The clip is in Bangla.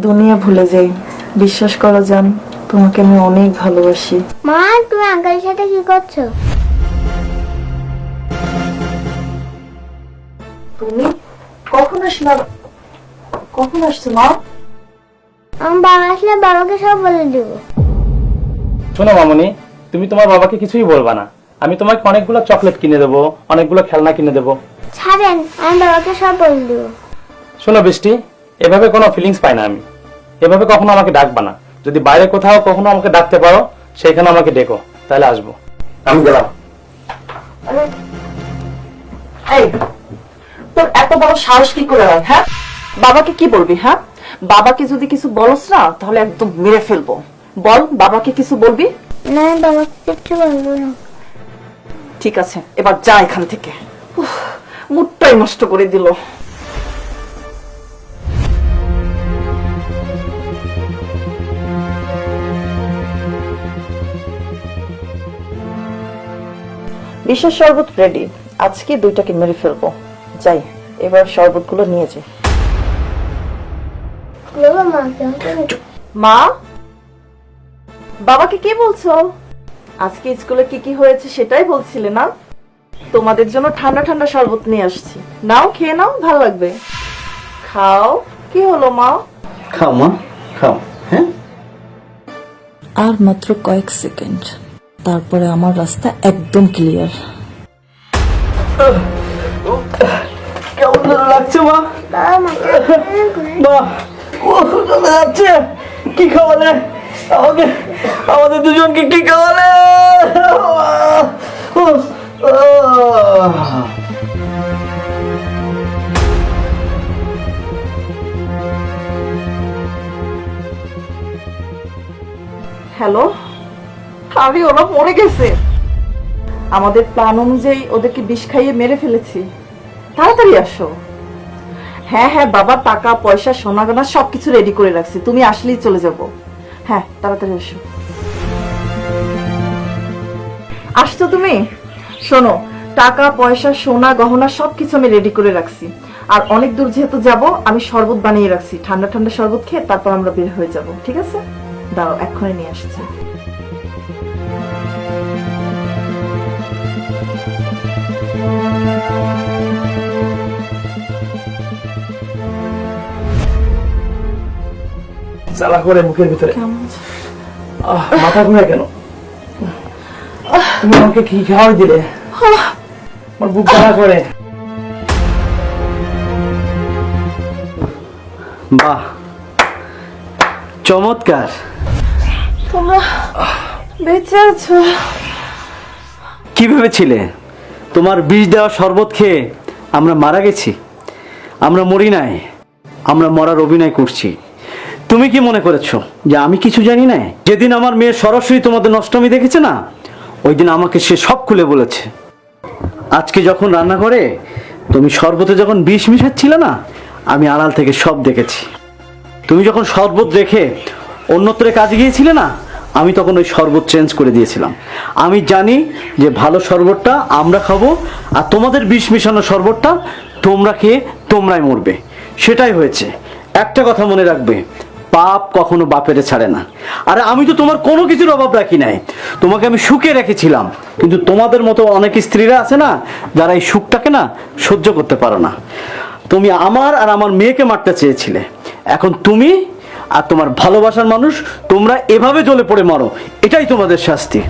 দুনিয়া ভুলে যাই, বিশ্বাস করো জান, তোমাকে আমি অনেক ভালোবাসি। মা, তুমি আঙ্কেলের সাথে কি করছো? তুমি কখন আসলা? কখন আসছো মা? আমার বাবা আসলে বাবাকে সব বলে দিব। শোনো মামনি, তুমি তোমার বাবাকে কিছুই বলবা না। আমি তোমাকে অনেকগুলো চকলেট কিনে দেবো, অনেকগুলো খেলনা কিনে দেবো। ছাড়েন, আমি বাবাকে সব বলে দিব। শোনো বৃষ্টি, এভাবে কোনো ফিলিংস পাই না আমি। এভাবে কখনো আমাকে ডাকবা না। যদি বাইরে কোথাও কখনো আমাকে ডাকতে পারো, সেইখানে আমাকে ডেকো, তাহলে আসবো। আমি গেলাম। এই, তোর এত বড় সাহস কি করে হয়? হ্যাঁ, বাবাকে কি বলবি? হ্যাঁ, বাবাকে যদি কিছু বলস না তাহলে একদম মেরে ফেলবো। বল, বাবাকে কিছু বলবি? না, আমি বাবাকে কিচ্ছু বলবো না। ঠিক আছে, এবার যা এখান থেকে। উফ, মুডটাই নষ্ট করে দিল। বিশেষ শরবত রেডি। আজকে দুইটাকে মেরে ফেলবো। যাই, এবার শরবতগুলো নিয়ে যাই। বাবা, মাকে মা, বাবাকে কি বলছো? আজকে স্কুলে কি কি হয়েছে সেটাই বলছিলে না? তোমাদের জন্য ঠান্ডা ঠান্ডা শরবত নিয়ে আসছি, নাও, খেয়ে নাও, ভালো লাগবে। খাও। কি হলো মা? খাও মা, খাও। হ্যাঁ, আর মাত্র কয়েক সেকেন্ড, তারপরে আমার রাস্তা একদম ক্লিয়ার। কেমন লাগছে মা? বাবা, মাকে মা, ও চলে যাচ্ছে। কি খাওয়ালে আমাকে? আমাদের দুজনকে কি খাওয়ালে? হ্যালো, আরে ওরা মরে গেছে। আমাদের প্ল্যান অনুযায়ী ওদেরকে বিষ খাইয়ে মেরে ফেলেছি। তাড়াতাড়ি আসো। হ্যাঁ হ্যাঁ, বাবা টাকা পয়সা সোনা গয়না সবকিছু রেডি করে রাখছি, তুমি আসলেই চলে যাব। হ্যাঁ, তাড়াতাড়ি আসো। আসছো তুমি? শোনো, টাকা পয়সা সোনা গহনা সবকিছু আমি রেডি করে রাখছি। আর অনেক দূর যেহেতু যাব, আমি শরবত বানিয়ে রাখছি। ঠান্ডা ঠান্ডা শরবত খেয়ে তারপর আমরা বের হয়ে যাব, ঠিক আছে? দাঁড়াও, এক্ষুনি নিয়ে আসছি। জ্বালা করে মুখের ভিতরে। মাথা ঘুরে কেন? তুমি আমাকে কি খাওয়াই দিলে? আমার বুক জ্বালা করে। বাহ, চমৎকার। তোমরা বেঁচে আছো? কি ভেবেছিলে তোমার বিষ দেওয়া শরবত খেয়ে আমরা মারা গেছি? আমরা মরি নাই, আমরা মরার অভিনয় করছি। তুমি কি মনে করেছো যে আমি কিছু জানি না? যেদিন আমার মেয়ে সরাসরি তোমাদের নষ্টমী দেখেছে না, ওই দিন আমাকে সে সব খুলে বলেছে। আজকে যখন রান্না করে তুমি শরবতে যখন বিষ মিশাচ্ছিলে না, আমি আড়াল থেকে সব দেখেছি। তুমি যখন শরবত রেখে অন্যত্রে কাজে গিয়েছিলে না, আমি তখন ওই শরবত চেঞ্জ করে দিয়েছিলাম। আমি জানি যে ভালো শরবতটা আমরা খাবো, আর তোমাদের বিষ মিশানো শরবতটা তোমরা খেয়ে তোমরাই মরবে। সেটাই হয়েছে। একটা কথা মনে রাখবে, পাপ কখনো বাপেরে ছাড়ে না। আরে আমি তো তোমার কোনো কিছুর অভাব রাখি নাই, তোমাকে আমি সুখে রেখেছিলাম। কিন্তু তোমাদের মতো অনেক স্ত্রীরা আছে না, যারা এই সুখটাকে না সহ্য করতে পারো না। তুমি আমার আর আমার মেয়েকে মারতে চেয়েছিলে, এখন তুমি আর তোমার ভালোবাসার মানুষ তোমরা এভাবে জ্বলে পড়ে মরো। এটাই তোমাদের শাস্তি।